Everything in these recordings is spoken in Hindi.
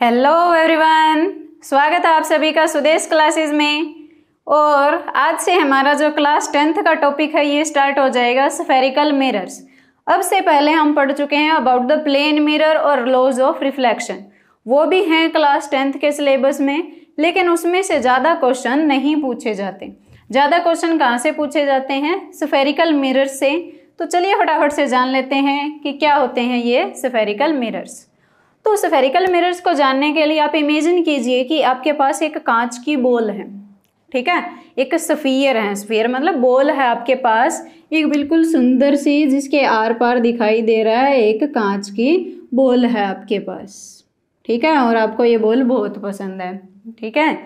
हेलो एवरीवन, स्वागत है आप सभी का सुदेश क्लासेस में। और आज से हमारा जो क्लास 10th का टॉपिक है ये स्टार्ट हो जाएगा स्फेरिकल मिरर्स। अब से पहले हम पढ़ चुके हैं अबाउट द प्लेन मिरर और लॉज ऑफ रिफ्लेक्शन, वो भी हैं क्लास 10th के सिलेबस में, लेकिन उसमें से ज़्यादा क्वेश्चन नहीं पूछे जाते। ज़्यादा क्वेश्चन कहाँ से पूछे जाते हैं? स्फेरिकल मिरर्स से। तो चलिए फटाफट से जान लेते हैं कि क्या होते हैं ये स्फेरिकल मिरर्स। तो स्फेरिकल मिरर्स को जानने के लिए आप इमेजिन कीजिए कि आपके पास एक कांच की बॉल है, ठीक है, एक स्फीयर है। स्फीयर मतलब बॉल है आपके पास, एक बिल्कुल सुंदर सी जिसके आर पार दिखाई दे रहा है एक कांच की बॉल है आपके पास, ठीक है, और आपको ये बॉल बहुत पसंद है, ठीक है।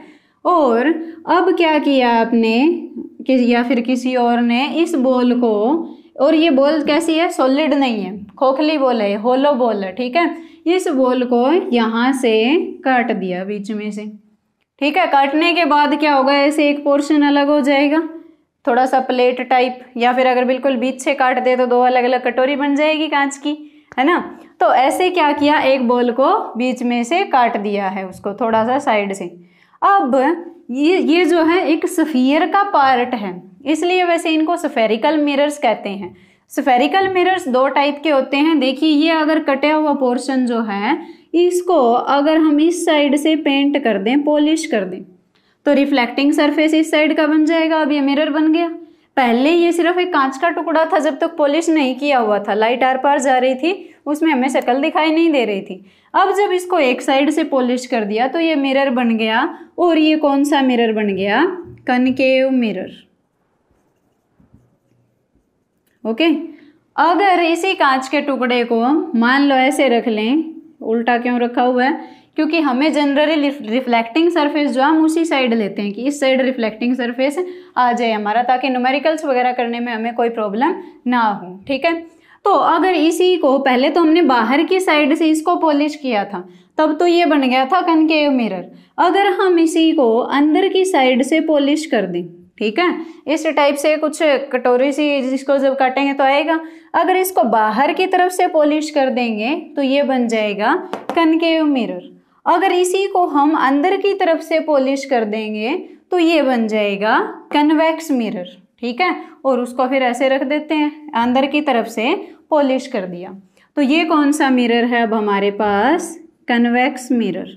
और अब क्या किया आपने या फिर किसी और ने इस बॉल को, और ये बॉल कैसी है? सॉलिड नहीं है, खोखली बॉल है, होलो बॉल है, ठीक है। इस बॉल को यहाँ से काट दिया बीच में से, ठीक है। काटने के बाद क्या होगा? ऐसे एक पोर्शन अलग हो जाएगा, थोड़ा सा प्लेट टाइप, या फिर अगर बिल्कुल बीच से काट दे तो दो अलग अलग कटोरी बन जाएगी कांच की, है ना। तो ऐसे क्या किया, एक बॉल को बीच में से काट दिया है, उसको थोड़ा सा साइड से। अब ये जो है एक स्फीयर का पार्ट है, इसलिए वैसे इनको स्फेरिकल मिरर्स कहते हैं। स्फेरिकल मिरर्स दो टाइप के होते हैं। देखिए ये अगर कटा हुआ पोर्शन जो है, इसको अगर हम इस साइड से पेंट कर दें, पॉलिश कर दें, तो रिफ्लेक्टिंग सरफेस इस साइड का बन जाएगा। अब ये मिरर बन गया। पहले ये सिर्फ एक कांच का टुकड़ा था, जब तक पॉलिश नहीं किया हुआ था, लाइट आर पार जा रही थी, उसमें हमें शक्ल दिखाई नहीं दे रही थी। अब जब इसको एक साइड से पॉलिश कर दिया तो ये मिरर बन गया। और ये कौन सा मिरर बन गया? Concave mirror. ओके। अगर इसी कांच के टुकड़े को मान लो ऐसे रख लें, उल्टा क्यों रखा हुआ है? क्योंकि हमें जनरली रिफ्लेक्टिंग सरफेस जो हम उसी साइड लेते हैं कि इस साइड रिफ्लेक्टिंग सरफेस आ जाए हमारा, ताकि न्यूमेरिकल्स वगैरह करने में हमें कोई प्रॉब्लम ना हो, ठीक है। तो अगर इसी को पहले तो हमने बाहर की साइड से इसको पॉलिश किया था, तब तो ये बन गया था कनकेव मिरर। अगर हम इसी को अंदर की साइड से पॉलिश कर दें, ठीक है, इस टाइप से कुछ कटोरी सी जिसको जब काटेंगे तो आएगा। अगर इसको बाहर की तरफ से पॉलिश कर देंगे तो ये बन जाएगा कनकेव मिरर। अगर इसी को हम अंदर की तरफ से पॉलिश कर देंगे तो ये बन जाएगा कन्वेक्स मिरर, ठीक है। और उसको फिर ऐसे रख देते हैं, अंदर की तरफ से पॉलिश कर दिया। तो ये कौन सा मिरर है अब हमारे पास? Convex mirror.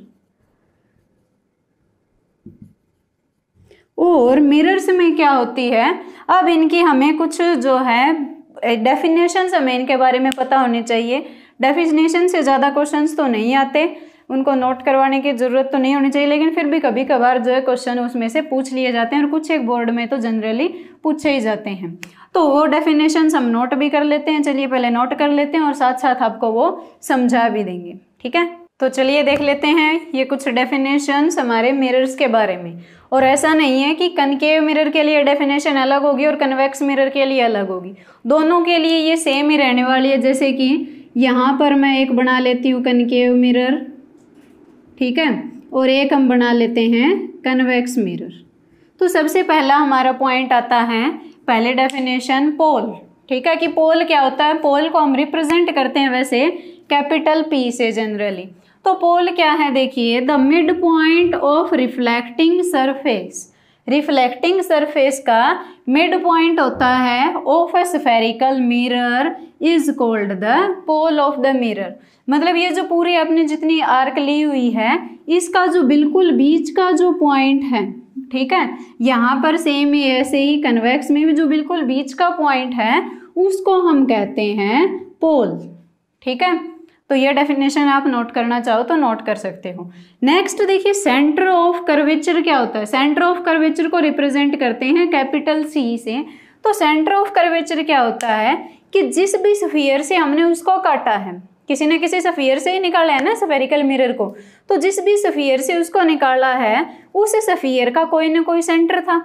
और मिरर्स में क्या होती है, अब इनकी हमें कुछ जो है डेफिनेशंस हमें इनके बारे में पता होनी चाहिए। डेफिनेशन से ज़्यादा क्वेश्चंस तो नहीं आते, उनको नोट करवाने की ज़रूरत तो नहीं होनी चाहिए, लेकिन फिर भी कभी कभार जो है क्वेश्चन उसमें से पूछ लिए जाते हैं, और कुछ एक बोर्ड में तो जनरली पूछे ही जाते हैं। तो वो डेफिनेशंस हम नोट भी कर लेते हैं। चलिए पहले नोट कर लेते हैं और साथ साथ आपको वो समझा भी देंगे, ठीक है। तो चलिए देख लेते हैं ये कुछ डेफिनेशंस हमारे मिरर्स के बारे में। और ऐसा नहीं है कि कनकेव मिरर के लिए डेफिनेशन अलग होगी और कन्वेक्स मिरर के लिए अलग होगी, दोनों के लिए ये सेम ही रहने वाली है। जैसे कि यहाँ पर मैं एक बना लेती हूँ कनकेव मिरर, ठीक है, और एक हम बना लेते हैं कन्वेक्स मिरर। तो सबसे पहला हमारा पॉइंट आता है, पहले डेफिनेशन पोल, ठीक है, कि पोल क्या होता है। पोल को हम रिप्रेजेंट करते हैं वैसे कैपिटल P से जनरली। तो पोल क्या है? देखिए, the mid point of reflecting surface. Reflecting surface का मिड पॉइंट होता है of a spherical mirror is called the pole of the mirror. मतलब ये जो पूरी आपने जितनी आर्क ली हुई है, इसका जो बिल्कुल बीच का जो पॉइंट है, ठीक है, यहाँ पर सेम ही ऐसे ही कन्वेक्स में भी जो बिल्कुल बीच का पॉइंट है उसको हम कहते हैं पोल, ठीक है। तो ये डेफिनेशन आप नोट करना चाहो तो नोट कर सकते हो। नेक्स्ट देखिए, सेंटर ऑफ कर्वेचर क्या होता है? सेंटर ऑफ कर्वेचर को रिप्रेजेंट करते हैं कैपिटल C से। तो सेंटर ऑफ कर्वेचर क्या होता है कि जिस भी स्फीयर से हमने उसको काटा है, किसी न किसी स्फीयर से ही निकाला है ना स्फेरिकल मिरर को, तो जिस भी स्फीयर से उसको निकाला है उस स्फीयर का कोई ना कोई सेंटर था,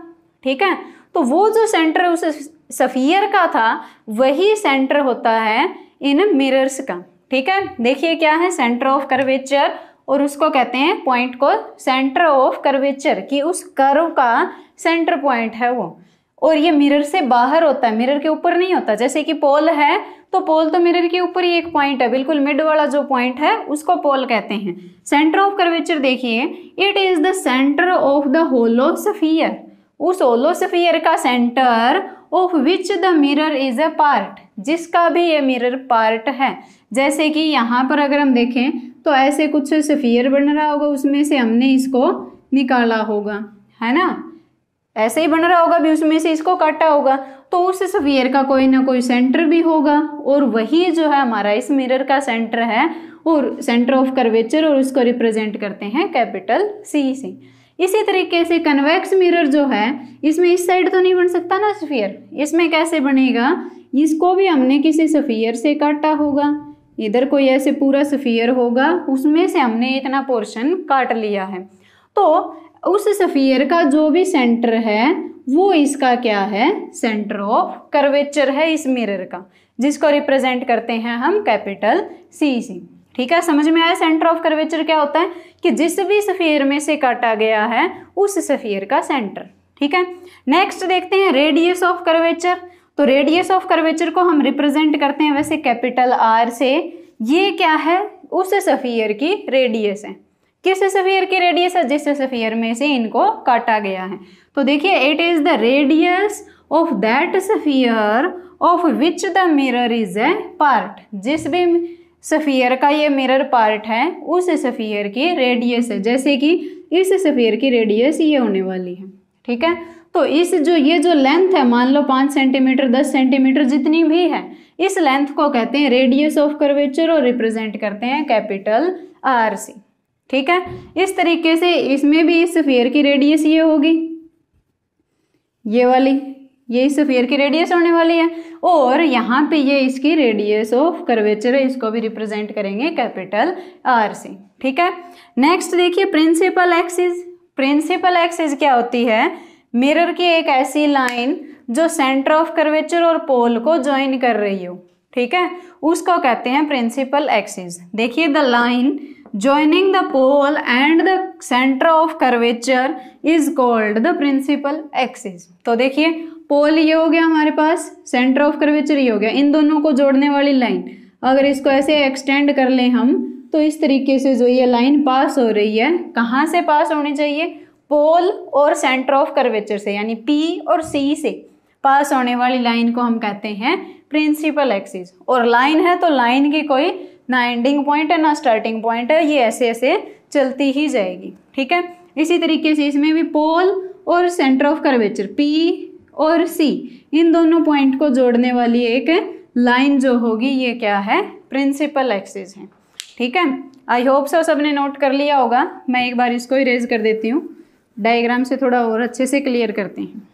ठीक है। तो वो जो सेंटर उस स्फीयर का था वही सेंटर होता है इन मिरर्स का, ठीक है। देखिए क्या है, सेंटर ऑफ कर्वेचर, और उसको कहते हैं पॉइंट को सेंटर ऑफ कर्वेचर, कि उस कर्व का सेंटर पॉइंट है वो। और ये मिरर से बाहर होता है, मिरर के ऊपर नहीं होता। जैसे कि पोल है तो पोल तो मिरर के ऊपर ही एक पॉइंट है, बिल्कुल मिड वाला जो पॉइंट है उसको पोल कहते हैं। सेंटर ऑफ कर्वेचर देखिए, it is the centre of the hollow sphere, उस होलो स्फीयर का centre of which the mirror is a part, जिसका भी ये मिरर पार्ट है। जैसे कि यहाँ पर अगर हम देखें तो ऐसे कुछ स्फीयर बन रहा होगा, उसमें से हमने इसको निकाला होगा, है ना, ऐसे ही बन रहा होगा भी, उसमें से इसको काटा होगा, तो उस स्फीयर का कोई ना कोई सेंटर भी होगा, और वही जो है हमारा इस मिरर का सेंटर है, और सेंटर ऑफ कर्वेचर, और उसको रिप्रेजेंट करते हैं कैपिटल सी से। इसी तरीके से कन्वेक्स मिरर जो है, इसमें इस साइड तो नहीं बन सकता ना स्फीयर, इसमें कैसे बनेगा, इसको भी हमने किसी स्फीयर से काटा होगा, इधर कोई ऐसे पूरा स्फीयर होगा, उसमें से हमने इतना पोर्शन काट लिया है। तो उस स्फीयर का जो भी सेंटर है वो इसका क्या है, सेंटर ऑफ कर्वेचर है इस मिरर का, जिसको रिप्रेजेंट करते हैं हम कैपिटल सी से। ठीक है, समझ में आया सेंटर ऑफ कर्वेचर क्या होता है, कि जिस भी स्फीयर में से काटा गया है उस स्फीयर का सेंटर। ठीक है, नेक्स्ट देखते हैं रेडियस ऑफ कर्वेचर। तो रेडियस ऑफ कर्वेचर को हम रिप्रेजेंट करते हैं वैसे कैपिटल आर से। ये क्या है, उस स्फीयर की रेडियस है। किस स्फीयर की रेडियस है, जिस स्फीयर में से इनको काटा गया है। तो देखिए, it is the radius of that sphere of which the mirror is a part, जिस भी स्फीयर का ये मिरर पार्ट है उस स्फीयर की रेडियस है। जैसे कि इस स्फीयर की रेडियस ये होने वाली है। ठीक है, तो इस ये जो लेंथ है, मान लो 5 सेंटीमीटर 10 सेंटीमीटर जितनी भी है, इस लेंथ को कहते हैं रेडियस ऑफ कर्वेचर और रिप्रेजेंट करते हैं कैपिटल आर से। ठीक है, इस तरीके से इसमें भी इस स्फीयर की रेडियस ये होगी, ये वाली, ये इस स्फीयर की रेडियस होने वाली है, और यहाँ पे ये इसकी रेडियस ऑफ कर्वेचर है, इसको भी रिप्रेजेंट करेंगे कैपिटल आर से। ठीक है, नेक्स्ट देखिए प्रिंसिपल एक्सिस। प्रिंसिपल एक्सिस क्या होती है, मिरर की एक ऐसी लाइन जो सेंटर ऑफ कर्वेचर और पोल को ज्वाइन कर रही हो। ठीक है, उसको कहते हैं प्रिंसिपल एक्सिस। देखिए, the line joining the pole and the center of curvature is called the principal axis। तो देखिए, पोल ये हो गया हमारे पास, सेंटर ऑफ कर्वेचर ये हो गया, इन दोनों को जोड़ने वाली लाइन। अगर इसको ऐसे एक्सटेंड कर लें हम, तो इस तरीके से जो ये लाइन पास हो रही है, कहाँ से पास होनी चाहिए, पोल और सेंटर ऑफ कर्वेचर से, यानी पी और सी से पास होने वाली लाइन को हम कहते हैं प्रिंसिपल एक्सिस। और लाइन है तो लाइन की कोई ना एंडिंग पॉइंट है ना स्टार्टिंग पॉइंट है, ये ऐसे ऐसे चलती ही जाएगी। ठीक है, इसी तरीके से इसमें भी पोल और सेंटर ऑफ कर्वेचर पी और सी, इन दोनों पॉइंट को जोड़ने वाली एक लाइन जो होगी, ये क्या है, प्रिंसिपल एक्सिस है। ठीक है, आई होप सो सबने नोट कर लिया होगा। मैं एक बार इसको इरेज कर देती हूँ, डायग्राम से थोड़ा और अच्छे से क्लियर करते हैं।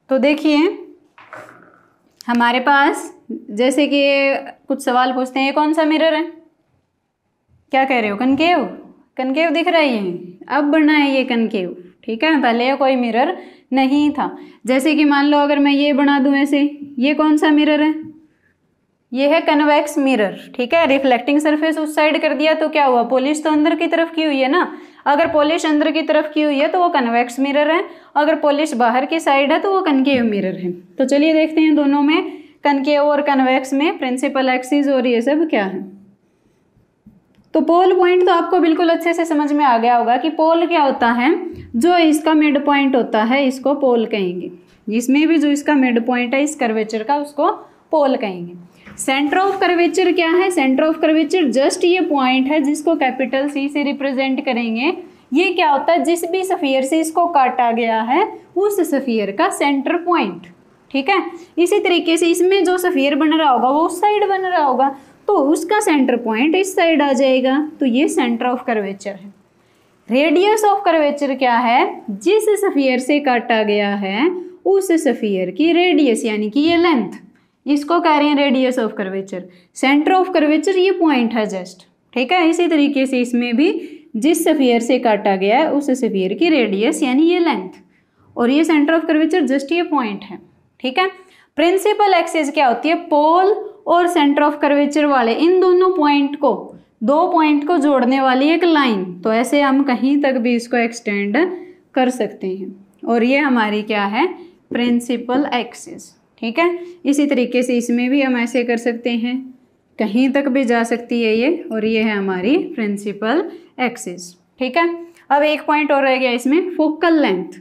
तो देखिए, हमारे पास जैसे कि कुछ सवाल पूछते हैं, ये कौन सा मिरर है, क्या कह रहे हो, कनकेव, कनकेव दिख रहा है, ये अब बना है ये कनकेव। ठीक है, पहले ये कोई मिरर नहीं था। जैसे कि मान लो अगर मैं ये बना दूं ऐसे, ये कौन सा मिरर है, ये है कन्वेक्स मिरर। ठीक है, रिफ्लेक्टिंग सरफेस उस साइड कर दिया तो क्या हुआ, पॉलिश तो अंदर की तरफ की हुई है ना। अगर पॉलिश अंदर की तरफ की हुई है तो वो कन्वेक्स मिरर है, अगर पॉलिश बाहर की साइड है तो वो कनकेव मिरर है। तो चलिए देखते हैं दोनों में, कनकेव और कन्वेक्स में प्रिंसिपल एक्सिस और ये सब क्या है। तो पोल पॉइंट तो आपको बिल्कुल अच्छे से समझ में आ गया होगा कि पोल क्या होता है, जो इसका मिड पॉइंट होता है इसको पोल कहेंगे। इसमें भी जो इसका मिड पॉइंट है इस कर्वेचर का, उसको पोल कहेंगे। सेंटर ऑफ कर्वेचर क्या है, सेंटर ऑफ कर्वेचर जस्ट ये पॉइंट है जिसको कैपिटल सी से रिप्रेजेंट करेंगे। ये क्या होता है, जिस भी स्फीयर से इसको काटा गया है उस स्फीयर का सेंटर पॉइंट। ठीक है, इसी तरीके से इसमें जो स्फीयर बन रहा होगा वो उस साइड बन रहा होगा, तो उसका सेंटर पॉइंट इस साइड आ जाएगा, तो ये सेंटर ऑफ कर्वेचर है। रेडियस ऑफ कर्वेचर क्या है, जिस स्फीयर से काटा गया है उस स्फीयर की रेडियस, यानी कि ये लेंथ, इसको कह रहे हैं radius of curvature. Centre of curvature ये पॉइंट है जस्ट। ठीक है, इसी तरीके से इसमें भी जिस स्फीयर से काटा गया है उस स्फीयर की रेडियस यानी ये लेंथ, और ये सेंटर ऑफ कर्वेचर जस्ट ये पॉइंट है। ठीक है, प्रिंसिपल एक्सिस क्या होती है, पोल और सेंटर ऑफ कर्वेचर वाले इन दोनों पॉइंट को, दो पॉइंट को जोड़ने वाली एक लाइन। तो ऐसे हम कहीं तक भी इसको एक्सटेंड कर सकते हैं, और ये हमारी क्या है, प्रिंसिपल एक्सिस। ठीक है, इसी तरीके से इसमें भी हम ऐसे कर सकते हैं, कहीं तक भी जा सकती है ये, और ये है हमारी प्रिंसिपल एक्सिस। ठीक है, अब एक पॉइंट और रह गया इसमें, फोकल लेंथ।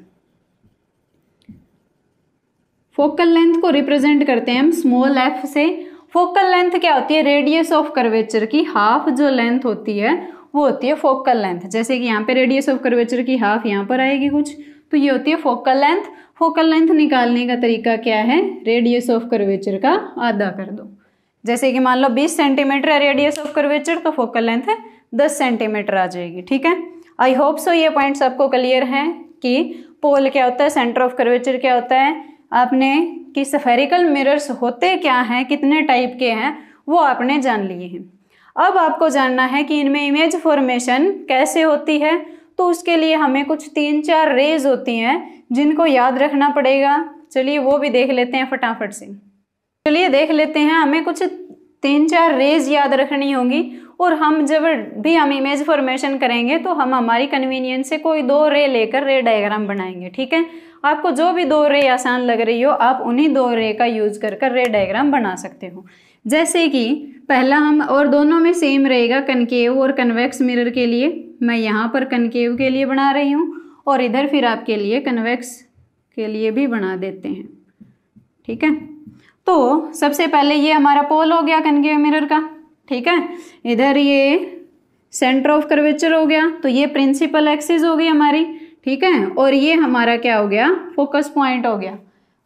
फोकल लेंथ को रिप्रेजेंट करते हैं हम स्मॉल एफ से। फोकल लेंथ क्या होती है, रेडियस ऑफ कर्वेचर की हाफ जो लेंथ होती है वो होती है फोकल लेंथ। जैसे कि यहाँ पे रेडियस ऑफ कर्वेचर की हाफ यहाँ पर आएगी कुछ, तो ये होती है फोकल लेंथ। फोकल लेंथ निकालने का तरीका क्या है, रेडियस ऑफ कर्वेचर का आधा कर दो। जैसे कि मान लो 20 सेंटीमीटर है रेडियस ऑफ कर्वेचर, तो फोकल लेंथ है 10 सेंटीमीटर आ जाएगी। ठीक है, आई होप सो ये पॉइंट्स आपको क्लियर हैं कि पोल क्या होता है, सेंटर ऑफ कर्वेचर क्या होता है, आपने कि स्फेरिकल मिरर्स होते क्या हैं, कितने टाइप के हैं, वो आपने जान लिए हैं। अब आपको जानना है कि इनमें इमेज फॉर्मेशन कैसे होती है, तो उसके लिए हमें कुछ 3-4 रेज होती हैं जिनको याद रखना पड़ेगा। चलिए वो भी देख लेते हैं फटाफट से। चलिए देख लेते हैं, हमें कुछ 3-4 रेज याद रखनी होंगी, और हम जब भी हम इमेज फॉर्मेशन करेंगे तो हम हमारी कन्वीनियंस से कोई 2 रे लेकर रे डायग्राम बनाएंगे। ठीक है, आपको जो भी 2 रे आसान लग रही हो आप उन्हीं 2 रे का यूज कर रे डायग्राम बना सकते हो। जैसे कि पहला हम, और दोनों में सेम रहेगा कनकेव और कन्वेक्स मिरर के लिए, मैं यहाँ पर कनकेव के लिए बना रही हूँ और इधर फिर आपके लिए कन्वेक्स के लिए भी बना देते हैं। ठीक है, तो सबसे पहले ये हमारा पोल हो गया कनकेव मिरर का। ठीक है, इधर ये सेंटर ऑफ कर्वेचर हो गया, तो ये प्रिंसिपल एक्सिस हो गई हमारी। ठीक है, और ये हमारा क्या हो गया, फोकस पॉइंट हो गया।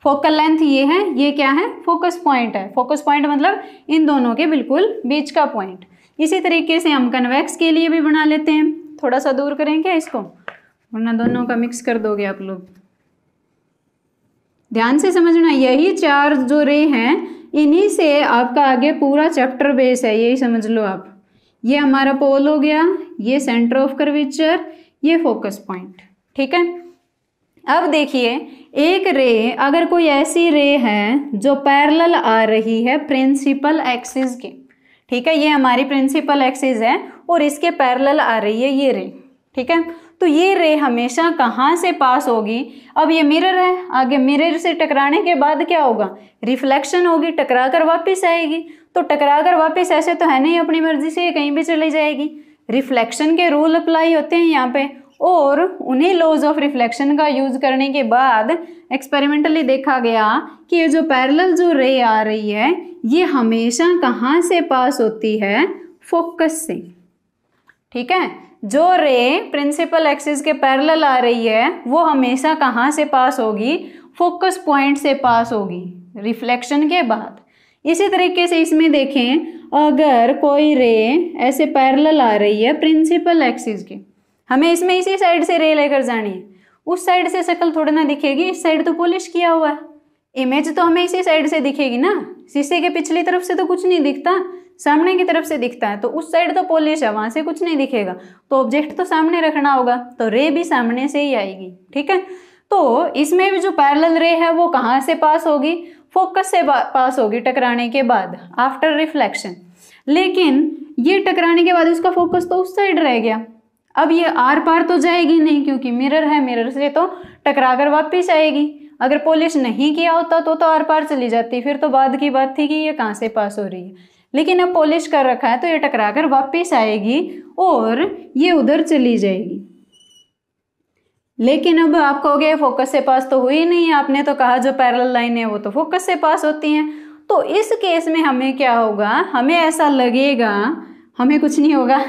फोकल लेंथ ये है, ये क्या है, फोकस पॉइंट है। फोकस पॉइंट मतलब इन दोनों के बिल्कुल बीच का पॉइंट। इसी तरीके से हम कन्वेक्स के लिए भी बना लेते हैं। थोड़ा सा दूर करेंगे इसको, वरना दोनों का मिक्स कर दोगे आप लोग। ध्यान से समझना, यही 4 जो रे हैं इन्हीं से आपका आगे पूरा चैप्टर बेस है, यही समझ लो आप। ये हमारा पोल हो गया, ये सेंटर ऑफ कर्वेचर, ये फोकस पॉइंट। ठीक है, अब देखिए एक रे, अगर कोई ऐसी रे है जो पैरेलल आ रही है प्रिंसिपल एक्सिस के, ठीक है, ये हमारी प्रिंसिपल एक्सिस है और इसके पैरेलल आ रही है ये रे। ठीक है, तो ये रे हमेशा कहाँ से पास होगी, अब ये मिरर है, आगे मिरर से टकराने के बाद क्या होगा, रिफ्लेक्शन होगी, टकरा कर वापस आएगी। तो टकरा कर वापस ऐसे तो है नहीं अपनी मर्जी से कहीं भी चली जाएगी, रिफ्लेक्शन के रूल अप्लाई होते हैं यहाँ पे, और उन्हीं लॉज ऑफ रिफ्लेक्शन का यूज करने के बाद एक्सपेरिमेंटली देखा गया कि ये जो पैरेलल जो रे आ रही है ये हमेशा कहाँ से पास होती है, फोकस से। ठीक है, जो रे प्रिंसिपल एक्सिस के पैरेलल आ रही है वो हमेशा कहाँ से पास होगी, फोकस पॉइंट से पास होगी रिफ्लेक्शन के बाद। इसी तरीके से इसमें देखें, अगर कोई रे ऐसे पैरेलल आ रही है प्रिंसिपल एक्सिस के, हमें इसमें इसी साइड से रे लेकर जानी है, उस साइड से शक्ल थोड़ी ना दिखेगी, इस साइड तो पॉलिश किया हुआ है, इमेज तो हमें इसी साइड से दिखेगी ना, शीशे के पिछली तरफ से तो कुछ नहीं दिखता, सामने की तरफ से दिखता है, तो उस साइड तो पॉलिश है, वहां से कुछ नहीं दिखेगा, तो ऑब्जेक्ट तो सामने रखना होगा, तो रे भी सामने से ही आएगी। ठीक है, तो इसमें भी जो पैरेलल रे है वो कहाँ से पास होगी, फोकस से पास होगी टकराने के बाद, आफ्टर रिफ्लेक्शन। लेकिन ये टकराने के बाद उसका फोकस तो उस साइड रह गया, अब ये आर पार तो जाएगी नहीं क्योंकि मिरर है, मिरर से तो टकरा कर वापिस आएगी। अगर पॉलिश नहीं किया होता तो आर पार चली जाती, फिर तो बाद की बात थी कि ये कहाँ से पास हो रही है, लेकिन अब पॉलिश कर रखा है तो ये टकरा कर वापिस आएगी और ये उधर चली जाएगी। लेकिन अब आप कहोगे फोकस से पास तो हुई नहीं, आपने तो कहा जो पैरेलल लाइन है वो तो फोकस से पास होती हैं, तो इस केस में हमें क्या होगा, हमें ऐसा लगेगा, हमें कुछ नहीं होगा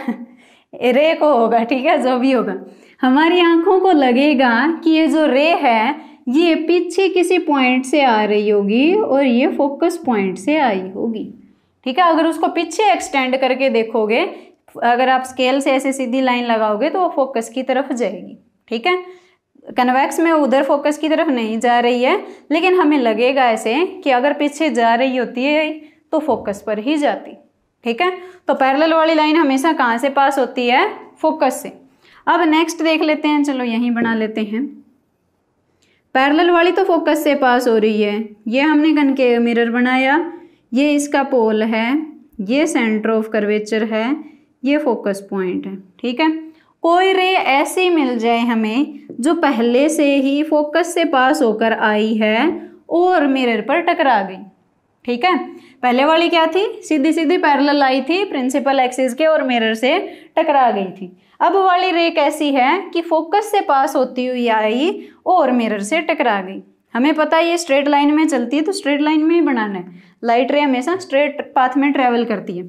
रे को होगा, ठीक है, जो भी होगा, हमारी आंखों को लगेगा कि ये जो रे है ये पीछे किसी पॉइंट से आ रही होगी और ये फोकस पॉइंट से आई होगी। ठीक है, अगर उसको पीछे एक्सटेंड करके देखोगे, अगर आप स्केल से ऐसे सीधी लाइन लगाओगे तो वो फोकस की तरफ जाएगी। ठीक है, कन्वेक्स में उधर फोकस की तरफ नहीं जा रही है, लेकिन हमें लगेगा ऐसे कि अगर पीछे जा रही होती है तो फोकस पर ही जाती। ठीक है, तो पैरेलल वाली लाइन हमेशा कहाँ से पास होती है, फोकस से। अब नेक्स्ट देख लेते हैं, चलो यहीं बना लेते हैं। पैरेलल वाली तो फोकस से पास हो रही है, ये हमने कनकेव मिरर बनाया, ये इसका पोल है, ये सेंटर ऑफ कर्वेचर है, ये फोकस पॉइंट है। ठीक है, कोई रे ऐसी मिल जाए हमें जो पहले से ही फोकस से पास होकर आई है और मिरर पर टकरा गई। ठीक है, पहले वाली क्या थी, सीधी सीधी पैरेलल आई थी प्रिंसिपल एक्सिस के और मिरर से टकरा गई थी। अब वाली रे कैसी है कि फोकस से पास होती हुई आई और मिरर से टकरा गई। हमें पता है ये स्ट्रेट लाइन में चलती है, तो स्ट्रेट लाइन में ही बनाना है। लाइट रे हमेशा स्ट्रेट पाथ में ट्रेवल करती है।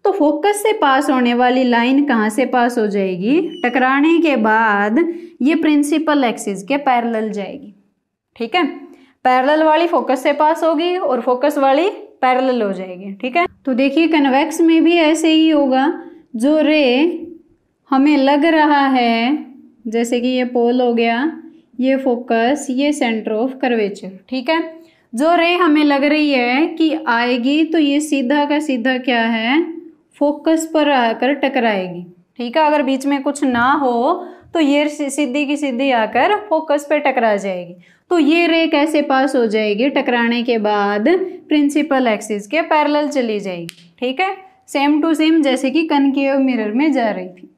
तो फोकस से पास होने वाली लाइन कहाँ से पास हो जाएगी, टकराने के बाद ये प्रिंसिपल एक्सिस के पैरेलल जाएगी। ठीक है, पैरेलल वाली फोकस से पास होगी और फोकस वाली पैरेलल हो जाएगी। ठीक है, तो देखिए कन्वेक्स में भी ऐसे ही होगा। जो रे हमें लग रहा है, जैसे कि ये पोल हो गया, ये फोकस, ये सेंटर ऑफ कर्वेचर। ठीक है, जो रे हमें लग रही है कि आएगी तो ये सीधा का सीधा क्या है, फोकस पर आकर टकराएगी। ठीक है, अगर बीच में कुछ ना हो तो ये सीधी की सीधी आकर फोकस पे टकरा जाएगी। तो ये रे कैसे पास हो जाएगी, टकराने के बाद प्रिंसिपल एक्सिस के पैरेलल चली जाएगी। ठीक है, सेम टू सेम जैसे कि कनकेव मिरर में जा रही थी।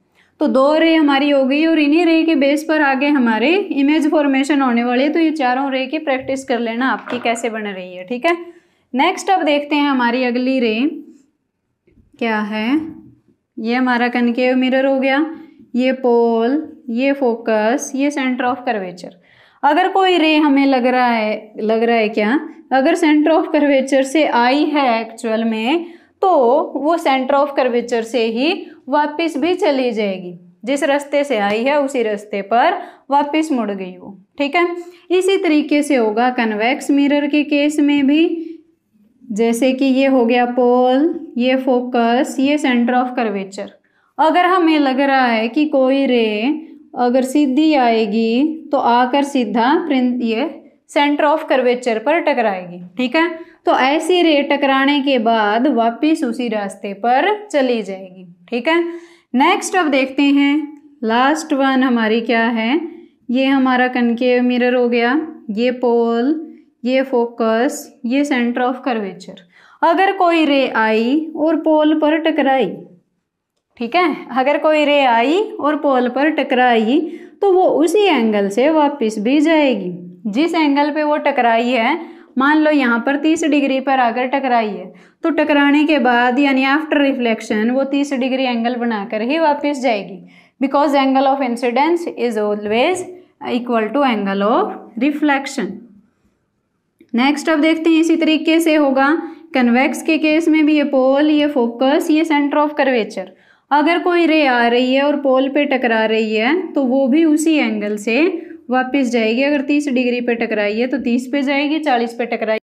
तो दो रे हमारी हो गई और इन्हीं रे के बेस पर आगे हमारे इमेज फॉर्मेशन होने वाली है। तो ये चारों रे की प्रैक्टिस कर लेना आपकी कैसे बन रही है। ठीक है, नेक्स्ट अब देखते हैं हमारी अगली रे क्या है। ये हमारा कनकेव मिरर हो गया, ये पोल, ये फोकस, ये सेंटर ऑफ कर्वेचर। अगर कोई रे हमें लग रहा है क्या, अगर सेंटर ऑफ कर्वेचर से आई है एक्चुअल में, तो वो सेंटर ऑफ कर्वेचर से ही वापस भी चली जाएगी। जिस रास्ते से आई है उसी रास्ते पर वापस मुड़ गई वो। ठीक है, इसी तरीके से होगा कन्वेक्स मिरर के केस में भी। जैसे कि ये हो गया पोल, ये फोकस, ये सेंटर ऑफ कर्वेचर। अगर हमें लग रहा है कि कोई रे अगर सीधी आएगी तो आकर सीधा ये सेंटर ऑफ कर्वेचर पर टकराएगी। ठीक है, तो ऐसी रे टकराने के बाद वापस उसी रास्ते पर चली जाएगी। ठीक है, नेक्स्ट अब देखते हैं लास्ट वन हमारी क्या है। ये हमारा कनकेव मिरर हो गया, ये पोल, ये फोकस, ये सेंटर ऑफ कर्वेचर। अगर कोई रे आई और पोल पर टकराई, ठीक है, अगर कोई रे आई और पोल पर टकराई तो वो उसी एंगल से वापस भी जाएगी जिस एंगल पे वो टकराई है। मान लो यहाँ पर 30 डिग्री पर आकर टकराई है, तो टकराने के बाद यानी आफ्टर रिफ्लेक्शन वो 30 डिग्री एंगल बनाकर ही वापस जाएगी, because angle of incidence is always equal to angle of reflection. Next अब देखते हैं इसी तरीके से होगा कन्वेक्स के केस में भी। ये पोल, ये फोकस, ये सेंटर ऑफ कर्वेचर। अगर कोई रे आ रही है और पोल पे टकरा रही है तो वो भी उसी एंगल से वापस जाएगी। अगर 30 डिग्री पे टकराई है तो 30 पे जाएगी, 40 पे टकराई